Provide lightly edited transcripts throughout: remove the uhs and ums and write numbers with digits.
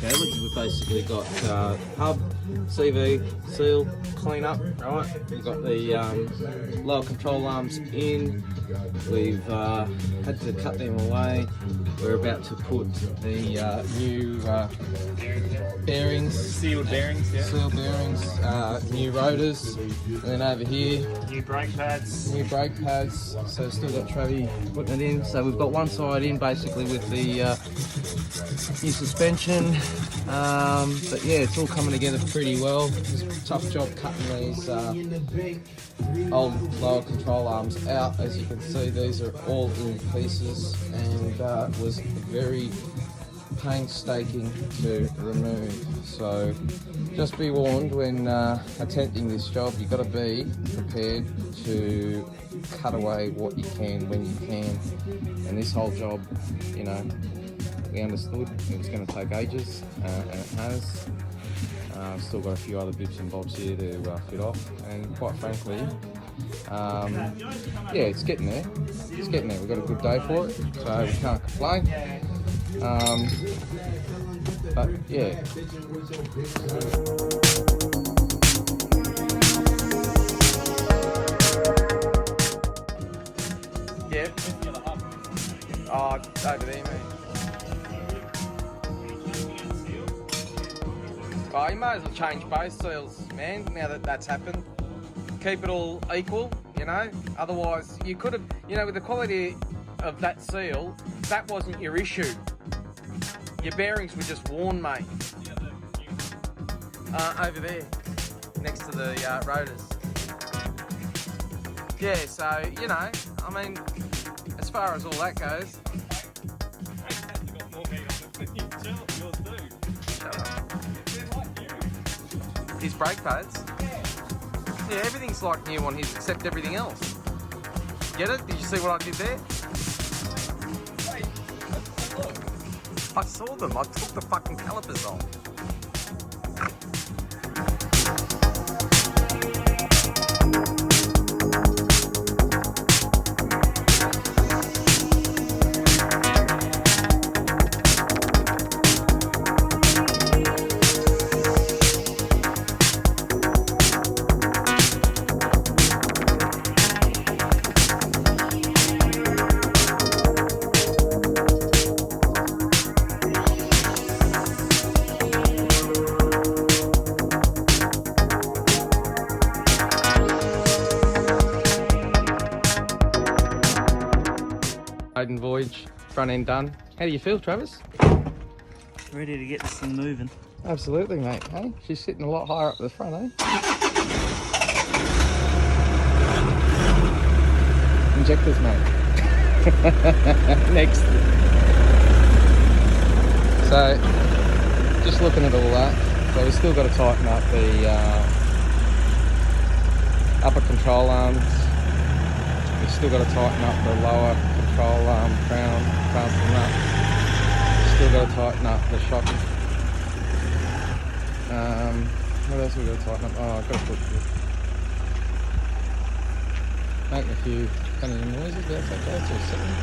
Okay, look, we've basically got hub, CV, seal, clean up, right? We've got the lower control arms in. We've had to cut them away. We're about to put the new bearings, Sealed bearings, yeah. sealed bearings, new rotors, and then over here, New brake pads. new brake pads. So still got Travi putting it in. So we've got one side in basically with the new suspension. But yeah, it's all coming together pretty well. It's a tough job cutting these old lower control arms out. As you can see, these are all in pieces, and it was very painstaking to remove. So just be warned when attempting this job, you've got to be prepared to cut away what you can when you can. And this whole job, you know, we understood it was going to take ages, and it has. Still got a few other bits and bobs here to fit off, and quite frankly, yeah, it's getting there. It's getting there. We've got a good day for it, so we can't complain. But yeah. Yeah. Oh, over there, mate. Oh, you might as well change both seals, man, now that that's happened. Keep it all equal, you know, otherwise you could have, you know, with the quality of that seal, that wasn't your issue. Your bearings were just worn, mate. Over there, next to the rotors. Yeah, so, you know, I mean, as far as all that goes. Shut up. His brake pads? Yeah, everything's like new on his except everything else. Get it? Did you see what I did there? I saw them. I took the fucking calipers off. Maiden voyage, front end done. How do you feel, Travis? Ready to get this thing moving. Absolutely, mate. Hey, she's sitting a lot higher up the front, eh? Injectors, mate. Next. So, just looking at all that. So we've still got to tighten up the upper control arms. We've still got to tighten up the lower control arm crown nut. Still got to tighten up the shocking. What else have we got to tighten up? Oh, I've got to put making a few funny noises, but that's okay, it's all sitting.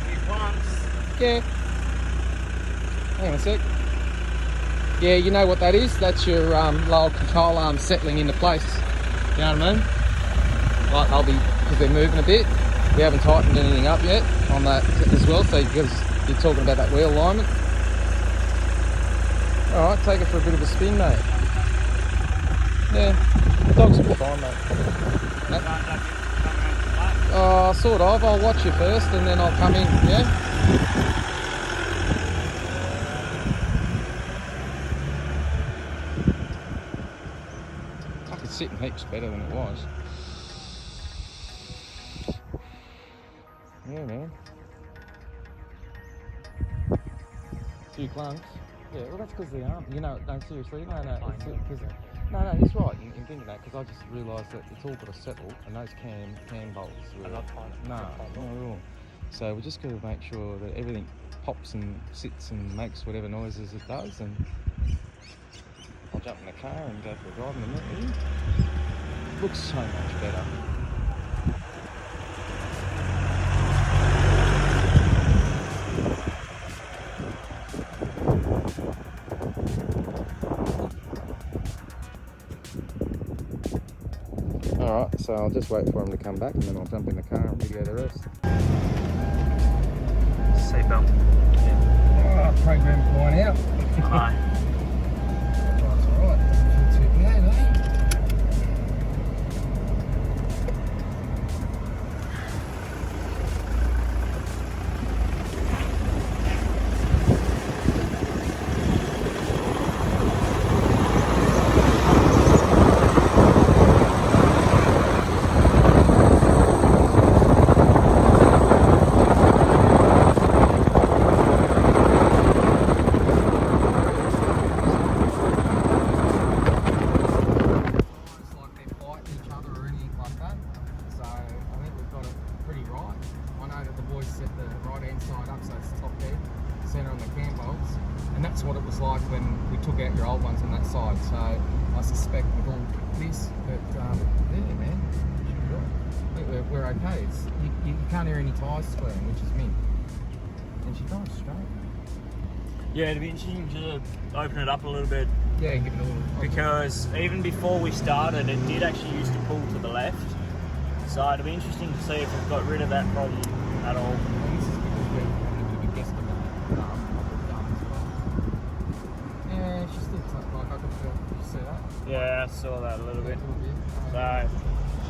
Few clumps. Yeah. Hang on a sec. Yeah, you know what that is? That's your lower control arm settling into place. You know what I mean? Like they'll be, because they're moving a bit. We haven't tightened anything up yet on that as well, so because you're talking about that wheel alignment. Alright, take it for a bit of a spin, mate. Yeah, the dogs will be fine, mate. Oh, sort of. I'll watch you first and then I'll come in, yeah? Fuck, it's sitting heaps better than it was. Yeah, man. Few clunks. Yeah, well, that's because they aren't. You know, no, seriously, no, it's it's right in thinking that, because I just realised that it's all got to settle, and those cam bolts were not at all. So we just got to make sure that everything pops and sits and makes whatever noises it does, and I'll jump in the car and go for a drive in a minute. Looks so much better. so I'll just wait for him to come back and then I'll jump in the car and video the rest. Seatbelt. Oh, program going out. Aye. That's alright, doesn't feel too bad, eh? That's what it was like when we took out your old ones on that side. So I suspect with all this that yeah, man, we're okay. You can't hear any tyres squirring, which is mint. And she drives straight. Yeah, it'd be interesting to open it up a little bit. Yeah, give it a little. Because even before we started, it did actually used to pull to the left. So it'd be interesting to see if we've got rid of that problem at all. And this is because we're having to do the guesstimate. Yeah, she's still like I could feel. Did you see that? Yeah, I saw that a little bit. So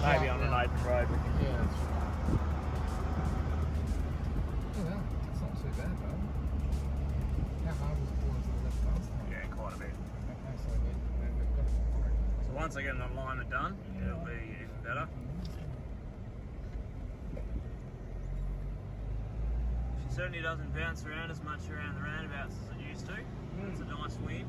maybe on an open road we can. Yeah, that's right. Yeah, that's not too bad though. How hard was it to the left last time? Yeah, quite a bit. Okay, so we've got it. So once I get an alignment done, it'll be even better. She certainly doesn't bounce around as much around the roundabouts as it used to. It's a nice win.